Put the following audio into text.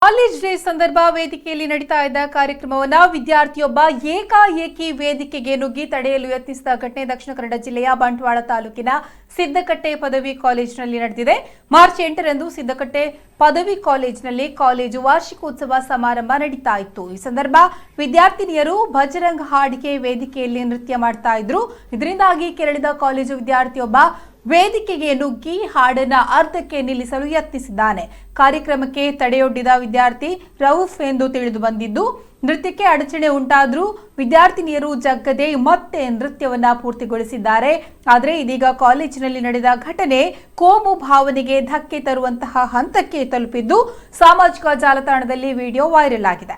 College day ಸಂದರ್ಭ ವೇದಿಕೆಯಲ್ಲಿ ನಡೀತಾ ಇದ್ದ ಕಾರ್ಯಕ್ರಮವನ್ನ ವಿದ್ಯಾರ್ಥಿಯೊಬ್ಬ ಏಕಾಏಕಿ ವೇದಿಕೆಗೆ ನುಗ್ಗಿ ತಡೆಯಲು ಯತ್ನಿಸಿದ ಘಟನೆ ದಕ್ಷಿಣ ಕನ್ನಡ ಜಿಲ್ಲೆಯ ಬಂಟ್ವಾಳ ತಾಲೂಕಿನ ಸಿದ್ದಕಟ್ಟೆ ಪದವಿ ಕಾಲೇಜಿನಲ್ಲಿ ನಡೆದಿದೆ. ಮಾರ್ಚ್ 8ರಂದು ಸಿದ್ದಕಟ್ಟೆ ಪದವಿ ಕಾಲೇಜಿನಲ್ಲಿ ಕಾಲೇಜು ವಾರ್ಷಿಕೋತ್ಸವ ಸಮಾರಂಭ ನಡೀತಾ ಇತ್ತು. ಈ ಸಂದರ್ಭ ವಿದ್ಯಾರ್ಥಿನಿಯರು ಭಜರಂಗ್ ಹಾಡಿಗೆ ವೇದಿಕೆಯಲ್ಲಿ ನೃತ್ಯ ಮಾಡ್ತಾ ಇದ್ರು. ಇದರಿಂದಾಗಿ ಕೆರಳಿದ ಕಾಲೇಜು ವಿದ್ಯಾರ್ಥಿಯೊಬ್ಬ ವೇದಿಕೆಗೆ ನುಗ್ಗಿ ಹಾಡನ್ನ ಅರ್ಧಕ್ಕೆ ನಿಲ್ಲಿಸಲು ಯತ್ನಿಸಿದ್ದಾನೆ. ಕಾರ್ಯಕ್ರಮಕ್ಕೆ ತಡೆಯೊಡ್ಡಿದ ವಿದ್ಯಾರ್ಥಿ ರೌಫ್ ಎಂದು ತಿಳಿದು ಬಂದಿದ್ದು, ನೃತ್ಯಕ್ಕೆ ಅಡಚಣೆ ಉಂಟಾದ್ರೂ ವಿದ್ಯಾರ್ಥಿನಿಯರು ಜಗ್ಗದೆ ಮತ್ತೆ ನೃತ್ಯವನ್ನ ಪೂರ್ತಿಗೊಳಿಸಿದ್ದಾರೆ. ಆದರೆ ಇದೀಗ ಕಾಲೇಜಿನಲ್ಲಿ ನಡೆದ ಘಟನೆ ಕೋಮು ಭಾವನೆಗೆ ಧಕ್ಕೆ ತರುವಂತಹ ಹಂತಕ್ಕೆ ತಲುಪಿದ್ದು ಸಾಮಾಜಿಕ ಜಾಲತಾಣದಲ್ಲಿ ವಿಡಿಯೋ ವೈರಲ್ ಆಗಿದೆ.